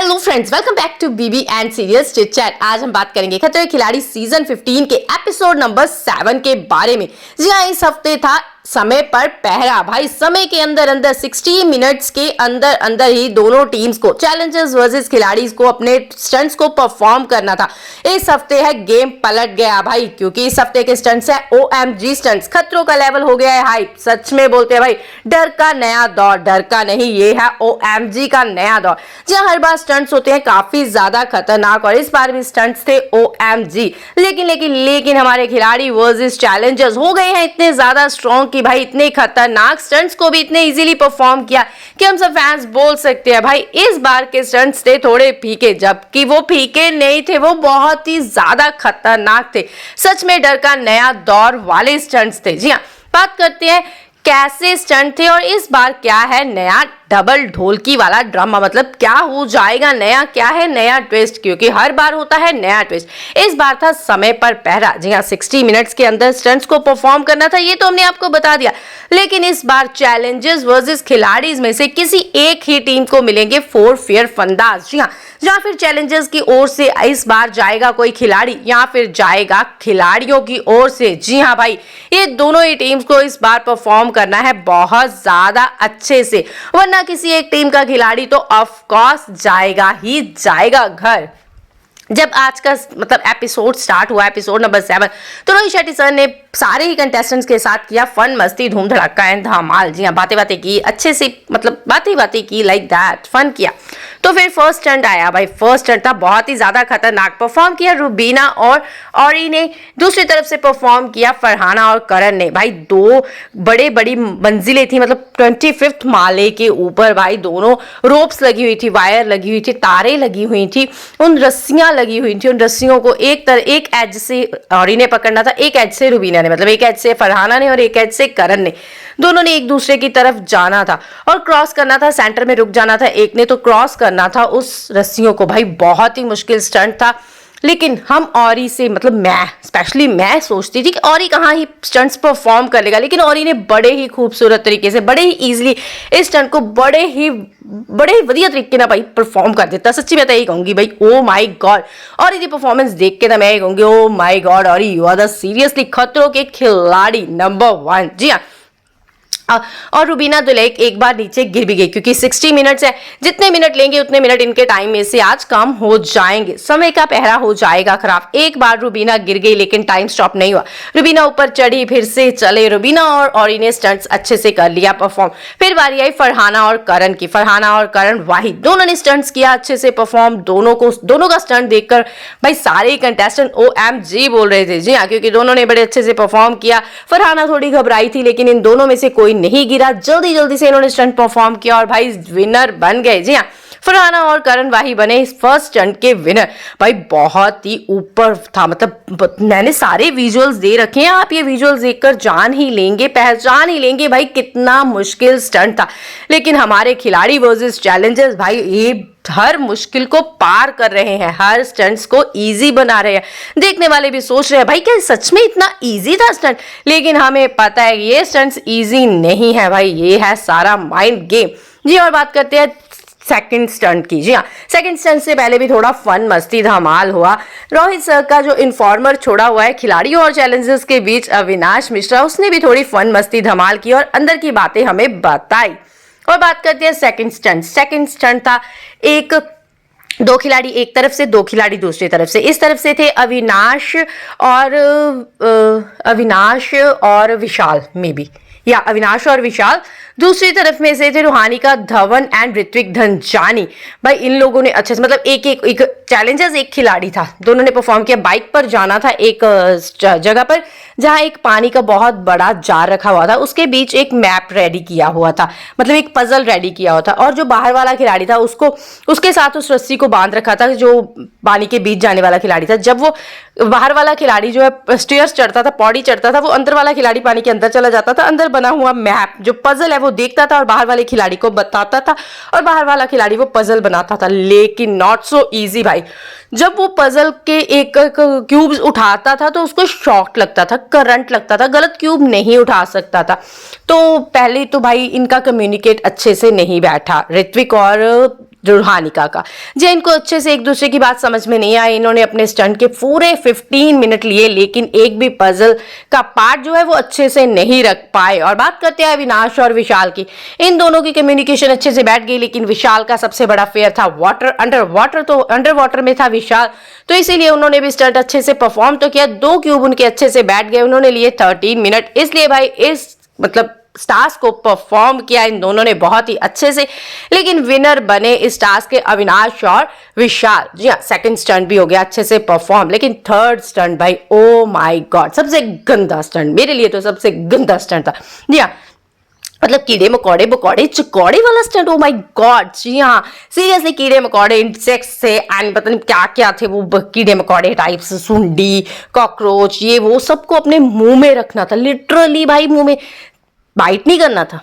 Hello friends, welcome back to बीबी and serious chit chat. आज हम बात करेंगे खतरों के खिलाड़ी सीजन 15 के एपिसोड नंबर 7 के बारे में। जी हाँ, इस हफ्ते था समय पर पहरा। भाई समय के अंदर अंदर 60 मिनट्स के अंदर अंदर ही दोनों टीम्स को चैलेंजर्स वर्सेस खिलाड़ी को अपने स्टंट्स को परफॉर्म करना था। इस हफ्ते है गेम पलट गया भाई, क्योंकि इस हफ्ते के स्टंट्स है OMG स्टंट्स। खतरों का लेवल हो गया है हाई। सच में बोलते हैं भाई, डर का नया दौर, डर का नहीं, ये है OMG का नया दौर। जहाँ हर बार स्टंट्स होते हैं काफी ज्यादा खतरनाक, और इस बार भी स्टंट्स थे OMG। लेकिन हमारे खिलाड़ी वर्सेस चैलेंजर्स हो गए हैं इतने ज्यादा स्ट्रॉन्ग कि भाई इतने खतरनाक स्टंट्स को भी इतने इजीली परफॉर्म किया कि हम सब फैंस बोल सकते हैं भाई इस बार के स्टंट्स थे थोड़े फीके, जबकि वो फीके नहीं थे, वो बहुत ही ज्यादा खतरनाक थे। सच में डर का नया दौर वाले स्टंट्स थे। जी हाँ, बात करते हैं कैसे स्टंट थे और इस बार क्या है नया डबल ढोलकी वाला ड्रामा। मतलब क्या हो जाएगा नया, क्या है नया ट्विस्ट, क्योंकि हर बार होता है नया ट्विस्ट। इस बार था समय पर पहरा। जी हाँ, 60 मिनट्स के अंदर स्टंट्स को परफॉर्म करना था, ये तो हमने आपको बता दिया। लेकिन इस बार चैलेंजर्स वर्सेस खिलाड़ीज में से किसी एक ही टीम को मिलेंगे 4 फेयर फंदाज। जी हाँ, या फिर चैलेंजर्स की ओर से इस बार जाएगा कोई खिलाड़ी या फिर जाएगा खिलाड़ियों की ओर से। जी हाँ भाई, ये दोनों ही टीम्स को इस बार परफॉर्म करना है बहुत ज्यादा अच्छे से, वरना किसी एक टीम का खिलाड़ी तो ऑफ कोर्स जाएगा ही जाएगा घर। जब आज का मतलब एपिसोड स्टार्ट हुआ, एपिसोड नंबर 7, तो रोहित शेट्टी सर ने सारे ही कंटेस्टेंट्स के साथ किया फन, मस्ती, धूम धड़का एंड धमाल। जी हाँ, बातें की अच्छे से, मतलब बातें की लाइक दैट, फन किया। तो फिर फर्स्ट स्टंट आया भाई। फर्स्ट स्टंट था बहुत ही ज्यादा खतरनाक। परफॉर्म किया रुबीना और औरी ने, दूसरी तरफ से परफॉर्म किया फरहाना और करण ने। भाई दो बड़ी मंजिलें थी, मतलब 25th माले के ऊपर भाई दोनों रोप्स लगी हुई थी, वायर लगी हुई थी, तारें लगी हुई थी, उन रस्सियां लगी हुई थी। उन रस्सियों को एक एज से औरी ने पकड़ना था, एक एज से रुबीना ने, मतलब एक एज से फरहाना ने और एक एज से करण ने। दोनों ने एक दूसरे की तरफ जाना था और क्रॉस करना था, सेंटर में रुक जाना था एक ने, तो क्रॉस करना था उस रस्सियों को। भाई बहुत ही मुश्किल स्टंट था। लेकिन हम औरी से, मतलब स्पेशली मैं सोचती थी कि औरी कहाँ ही स्टंट्स परफॉर्म कर लेगा, लेकिन औरी ने बड़े ही खूबसूरत तरीके से, बड़े ही इजीली इस स्टंट को बड़े ही वधिया तरीके ना भाई परफॉर्म कर देता। सच्ची मैं तो यही कहूंगी भाई, ओ माय गॉड। और ये परफॉर्मेंस देख के तो मैं यही कहूंगी, ओ माय गॉड औरी, यू आर द सीरियसली खतरों के खिलाड़ी नंबर 1। जी हाँ, और रुबीना दुलेक एक बार नीचे गिर भी गई, क्योंकि 60 मिनट्स है, जितने मिनट लेंगे उतने मिनट इनके टाइम में से आज कम हो जाएंगे, समय का पहरा हो जाएगा खराब। एक बार रुबीना गिर गई लेकिन टाइम स्टॉप नहीं हुआ, रुबीना ऊपर चढ़ी, फिर से चले रुबीना और औरी ने स्टंट्स अच्छे से कर लिया परफॉर्म। फिर बारी आई फरहाना और करण की। फरहाना और करण वाहिद दोनों ने स्टंट्स किया अच्छे से परफॉर्म। दोनों का स्टंट देखकर भाई सारे कंटेस्टेंट OMG बोल रहे थे। जी हाँ, क्योंकि दोनों ने बड़े अच्छे से परफॉर्म किया। फरहाना थोड़ी घबराई थी, लेकिन इन दोनों में से कोई नहीं गिरा, जल्दी से इन्होंने स्टंट परफॉर्म किया और भाई विनर बन गए। जी हाँ, फरहाना और करण वाही बने इस फर्स्ट स्टंट के विनर। भाई बहुत ही ऊपर था, मतलब मैंने सारे विजुअल्स दे रखे हैं, आप ये विजुअल्स देखकर जान ही लेंगे, पहचान ही लेंगे भाई कितना मुश्किल स्टंट था। लेकिन हमारे खिलाड़ी वर्सेस चैलेंजर्स भाई ये हर मुश्किल को पार कर रहे हैं, हर स्टंट्स को इजी बना रहे हैं। देखने वाले भी सोच रहे हैं भाई क्या सच में इतना इजी था स्टंट, लेकिन हमें पता है ये स्टंट्स इजी नहीं है भाई, ये है सारा माइंड गेम। जी, और बात करते हैं सेकंड स्टंट की। जी हाँ, सेकंड स्टंट से पहले भी थोड़ा फन, मस्ती, धमाल हुआ। रोहित सर का जो इन्फॉर्मर छोड़ा हुआ है खिलाड़ियों और चैलेंजर्स के बीच, अविनाश मिश्रा, उसने भी थोड़ी फन, मस्ती, धमाल की और अंदर की बातें हमें बताई। और बात करते हैं सेकंड स्टंट। सेकंड स्टंट था दो खिलाड़ी एक तरफ से, दो खिलाड़ी दूसरी तरफ से। इस तरफ से थे अविनाश और विशाल, मे बी, या अविनाश और विशाल। दूसरी तरफ में से थे रूहानिका, धवन एंड ऋत्विक धनजानी। भाई इन लोगों ने अच्छे से, मतलब एक चैलेंजर्स एक खिलाड़ी था, दोनों ने परफॉर्म किया। बाइक पर जाना था एक जगह पर जहां एक पानी का बहुत बड़ा जार रखा हुआ था, उसके बीच एक मैप रेडी किया हुआ था, मतलब एक पजल रेडी किया हुआ था। और जो बाहर वाला खिलाड़ी था उसके साथ उस रस्सी को बांध रखा था, जो पानी के बीच जाने वाला खिलाड़ी था। जब वो बाहर वाला खिलाड़ी जो है स्टेयर्स चढ़ता था, पौड़ी चढ़ता था, वो अंदर वाला खिलाड़ी पानी के अंदर चला जाता था। अंदर बना हुआ मैप जो पजल है वो देखता था और बाहर वाले खिलाड़ी को बताता था, और बाहर वाला खिलाड़ी वो पजल बनाता था। लेकिन नॉट सो इजी भाई, जब वो पजल के एक क्यूब उठाता था तो उसको शॉक लगता था, करंट लगता था, गलत क्यूब नहीं उठा सकता था। तो पहले तो भाई इनका कम्युनिकेट अच्छे से नहीं बैठा, ऋत्विक और रूहानिका का। जी इनको अच्छे से एक दूसरे की बात समझ में नहीं आई, इन्होंने अपने स्टंट के पूरे 15 मिनट लिए लेकिन एक भी पजल का पार्ट जो है वो अच्छे से नहीं रख पाए। और बात करते हैं अविनाश और विशाल की, इन दोनों की कम्युनिकेशन अच्छे से बैठ गई, लेकिन विशाल का सबसे बड़ा फेयर था वाटर, अंडर वाटर में था विशाल, तो इसीलिए उन्होंने भी स्टंट अच्छे से परफॉर्म तो किया। 2 क्यूब उनके अच्छे से बैठ गए, उन्होंने लिए 13 मिनट, इसलिए भाई इस मतलब टास्क को परफॉर्म किया इन दोनों ने बहुत ही अच्छे से। लेकिन विनर बने इस टास्क के अविनाश और विशाल। जी हाँ, सेकंड स्टंट भी हो गया अच्छे से परफॉर्म, लेकिन थर्ड स्टंट भाई ओ माय गॉड सबसे गंदा स्टंट, मेरे लिए तो सबसे गंदा स्टंट था। जी हाँ, मतलब कीड़े मकोड़े बकोड़े चकोड़े वाला स्टंट, ओ माय गॉड। जी हाँ, सीरियसली कीड़े मकोड़े इंसेक्ट्स से एंड पता नहीं क्या क्या थे वो कीड़े मकोड़े टाइप्स, सुंडी, कॉकरोच, ये वो सबको अपने मुंह में रखना था, लिटरली भाई मुंह में बाइट नहीं करना था,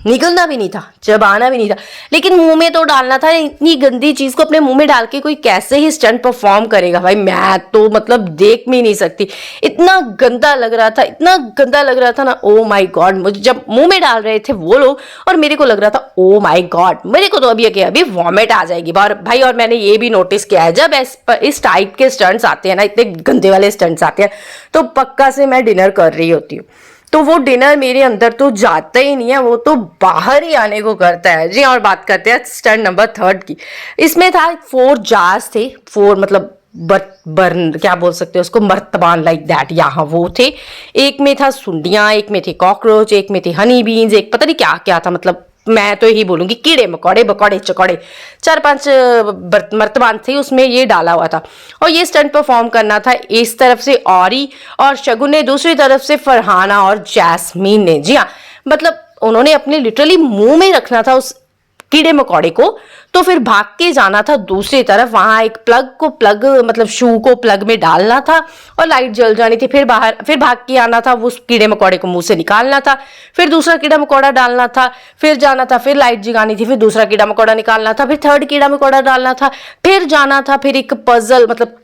निकलना भी नहीं था, चबाना भी नहीं था, लेकिन मुंह में तो डालना था। इतनी गंदी चीज को अपने मुंह में डाल के कोई कैसे ही स्टंट परफॉर्म करेगा भाई, मैं तो मतलब देख भी नहीं सकती, इतना गंदा लग रहा था, इतना गंदा लग रहा था ना, ओ माय गॉड। मुझे जब मुंह में डाल रहे थे वो लोग और मेरे को लग रहा था ओ माय गॉड, मेरे को तो अभी वॉमिट आ जाएगी भाई। और मैंने ये भी नोटिस किया है जब इस टाइप के स्टंट्स आते हैं ना, इतने गंदे वाले स्टंट्स आते हैं, तो पक्का से मैं डिनर कर रही होती हूँ, तो वो डिनर मेरे अंदर तो जाता ही नहीं है, वो तो बाहर ही आने को करता है। जी और बात करते हैं स्टंट नंबर 3 की। इसमें था 4 जार्स थे, 4 मतलब बर्न क्या बोल सकते हैं उसको, मर्तबान लाइक दैट, यहाँ वो थे। एक में था सुंडियां, एक में थे कॉकरोच, एक में थे हनी बीन्स, एक पता नहीं क्या क्या था, मतलब मैं तो यही बोलूंगी कीड़े मकोड़े बकोड़े चकोड़े, 4-5 मर्तबान थे उसमें ये डाला हुआ था। और ये स्टंट परफॉर्म करना था इस तरफ से औरी और शगुन ने, दूसरी तरफ से फरहाना और जैस्मीन ने। जी हाँ, मतलब उन्होंने अपने लिटरली मुंह में रखना था उस कीड़े मकोड़े को, तो फिर भाग के जाना था दूसरी तरफ, वहां एक प्लग मतलब शू को प्लग में डालना था और लाइट जल जानी थी, फिर भाग के आना था, उस कीड़े मकोड़े को मुंह से निकालना था, फिर दूसरा कीड़ा मकोड़ा डालना था, फिर जाना था, फिर लाइट जगानी थी, फिर दूसरा कीड़ा मकोड़ा निकालना था, फिर थर्ड कीड़ा मकोड़ा डालना था, फिर जाना था, फिर एक पजल मतलब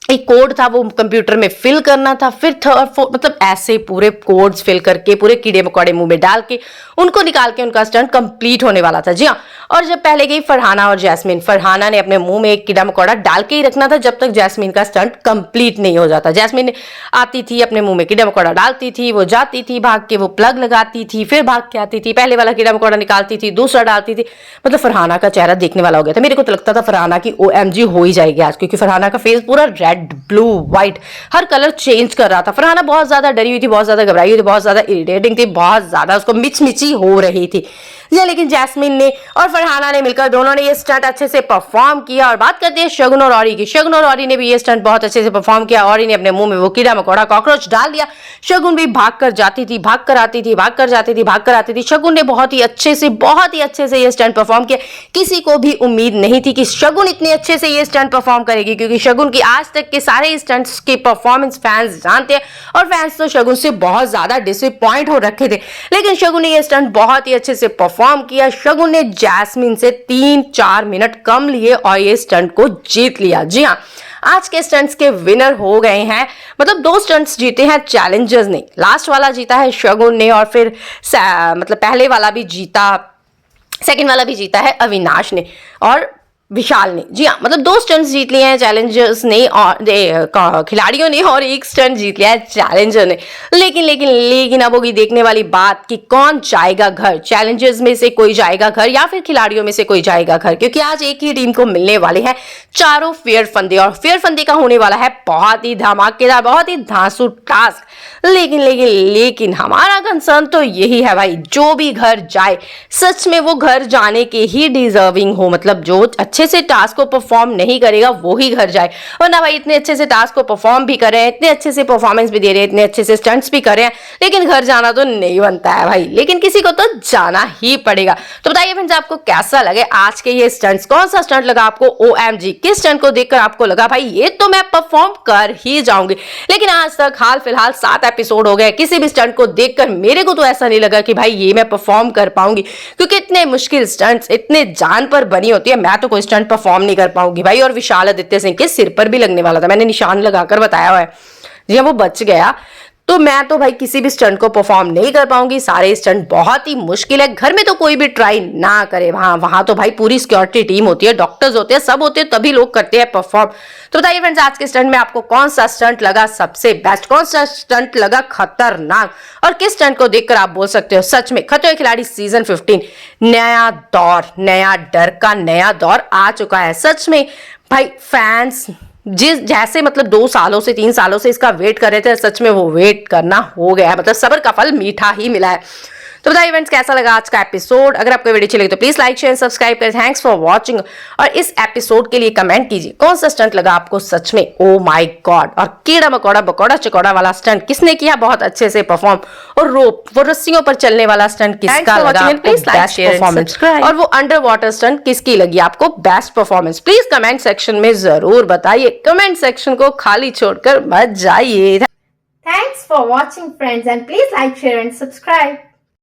एक कोड था वो कंप्यूटर में फिल करना था, फिर थर्ड फोर्थ मतलब ऐसे पूरे कोड्स फिल करके पूरे कीड़े मकोड़े मुंह में डाल के उनको निकाल के उनका स्टंट कंप्लीट होने वाला था। जी हाँ, और जब पहले गई फरहाना और जैस्मीन, फरहाना ने अपने मुंह में एक कीड़ा मकोड़ा डाल के ही रखना था जब तक जैस्मीन का स्टंट कंप्लीट नहीं हो जाता। जैस्मीन आती थी, अपने मुंह में कीड़ा मकोड़ा डालती थी, वो जाती थी, भाग के वो प्लग लगाती थी, फिर भाग के आती थी, पहले वाला कीड़ा मकोड़ा निकालती थी, दूसरा डालती थी। मतलब फरहाना का चेहरा देखने वाला हो गया था, मेरे को तो लगता था फरहाना की OMG हो ही जाएगी आज, क्योंकि फरहाना का फेस पूरा रेड ब्लू व्हाइट हर कलर चेंज कर रहा था। फरहाना बहुत ज्यादा डरी हुई थी, बहुत ज्यादा घबराई हुई थी, बहुत ज्यादा इरिटेटिंग थी, बहुत ज्यादा उसको मिचमिची हो रही थी। लेकिन जैस्मीन ने और फरहाना ने मिलकर दोनों ने ये स्टंट अच्छे से परफॉर्म किया। और बात करते हैं शगुन और औरी की। शगुन और औरी ने भी ये स्टंट बहुत अच्छे से परफॉर्म किया। औरी ने अपने मुंह में वो कीड़ा मकोड़ा कॉकरोच डाल दिया। शगुन भी भाग कर जाती थी, भाग कर आती थी, भाग कर जाती थी, भाग कर आती थी। शगुन ने बहुत ही अच्छे से ये स्टंट परफॉर्म किया। किसी को भी उम्मीद नहीं थी कि शगुन इतने अच्छे से ये स्टंट परफॉर्म करेगी, क्योंकि शगुन की आज तक के सारे स्टंट्स के परफॉर्मेंस फैंस जानते हैं और फैंस तो शगुन से बहुत ज्यादा डिसअपॉइंट हो रखे थे। लेकिन शगुन ने ये स्टंट बहुत ही अच्छे से परफॉर्म किया। शगुन ने जैस्मीन से 3-4 मिनट कम लिए और ये स्टंट को जीत लिया। जी हाँ, आज के स्टंट्स के विनर हो गए हैं, मतलब 2 स्टंट्स जीते हैं चैलेंजर्स ने। लास्ट वाला जीता है शगुन ने और फिर मतलब पहले वाला भी जीता, सेकंड वाला भी जीता है अविनाश ने और विशाल ने। जी हाँ, मतलब 2 स्टंट्स जीत लिए हैं चैलेंजर्स ने और खिलाड़ियों ने, और 1 स्टंट जीत लिया है चैलेंजर ने। लेकिन अब होगी देखने वाली बात कि कौन जाएगा घर, चैलेंजर्स में से कोई जाएगा घर या फिर खिलाड़ियों में से कोई जाएगा घर, क्योंकि आज एक ही टीम को मिलने वाले हैं चारों फेयर फंदे। और फेयर फंदे का होने वाला है बहुत ही धमाकेदार, बहुत ही धांसू टास्क। लेकिन हमारा कंसर्न तो यही है भाई, जो भी घर जाए सच में वो घर जाने के ही डिजर्विंग हो, मतलब जो अच्छे से टास्क को परफॉर्म नहीं करेगा वो ही घर जाए। वरना भाई इतने अच्छे से टास्क को परफॉर्म भी कर रहे हैं, इतने अच्छे से परफॉर्मेंस भी दे रहे हैं, इतने अच्छे से स्टंट्स भी कर रहे हैं, लेकिन घर जाना तो नहीं बनता है भाई। लेकिन किसी को तो जाना ही पड़ेगा। तो बताइए फ्रेंड्स, आपको कैसा लगे आज के ये स्टंट्स, कौन सा स्टंट लगा आपको OMG, किस स्टंट को देखकर आपको लगा भाई ये तो मैं परफॉर्म कर ही जाऊंगी। लेकिन आज तक हाल फिलहाल 7 एपिसोड हो गए, किसी भी स्टंट को देखकर मेरे को तो ऐसा नहीं लगा कि भाई ये मैं परफॉर्म कर पाऊंगी, क्योंकि इतने मुश्किल स्टंट्स, इतने जान पर बनी होती है, मैं तो कोई स्टंट परफॉर्म नहीं कर पाऊंगी भाई। और विशाल आदित्य सिंह के सिर पर भी लगने वाला था, मैंने निशान लगाकर बताया हुआ है। जी हाँ, वो बच गया, तो मैं तो भाई किसी भी स्टंट को परफॉर्म नहीं कर पाऊंगी, सारे स्टंट बहुत ही मुश्किल है, घर में तो कोई भी ट्राई ना करे। वहां तो भाई पूरी सिक्योरिटी टीम होती है, डॉक्टर्स होते हैं, सब होते हैं, तभी लोग करते हैं परफॉर्म। तो बताइए फ्रेंड्स, आज के स्टंट में आपको कौन सा स्टंट लगा सबसे बेस्ट, कौन सा स्टंट लगा खतरनाक, और किस स्टंट को देखकर आप बोल सकते हो सच में खतरों के खिलाड़ी सीजन 15 नया दौर, नया डर का नया दौर आ चुका है। सच में भाई फैंस जिस जैसे मतलब 2 सालों से 3 सालों से इसका वेट कर रहे थे, सच में वो वेट करना हो गया है, मतलब सब्र का फल मीठा ही मिला है। तो बताइए फ्रेंड्स, कैसा लगा आज का एपिसोड। अगर आपको वीडियो अच्छी लगी तो प्लीज लाइक शेयर सब्सक्राइब करें। Thanks for watching. और इस एपिसोड के लिए कमेंट कीजिए कौन सा स्टंट लगा आपको सच में ओ माय गॉड, और कीड़ा मकोड़ा बकोड़ा चकोड़ा वाला स्टंट किसने किया बहुत अच्छे से परफॉर्म, और रोप वो रस्सियों पर चलने वाला स्टंट किसका लगा आपको बेस्ट परफॉर्मेंस, और वो अंडर वाटर स्टंट किसकी लगी आपको best performance. Please comment section में जरूर बताइए, कमेंट सेक्शन को खाली छोड़कर मत जाइए। Thanks for watching friends, and please like, share and subscribe.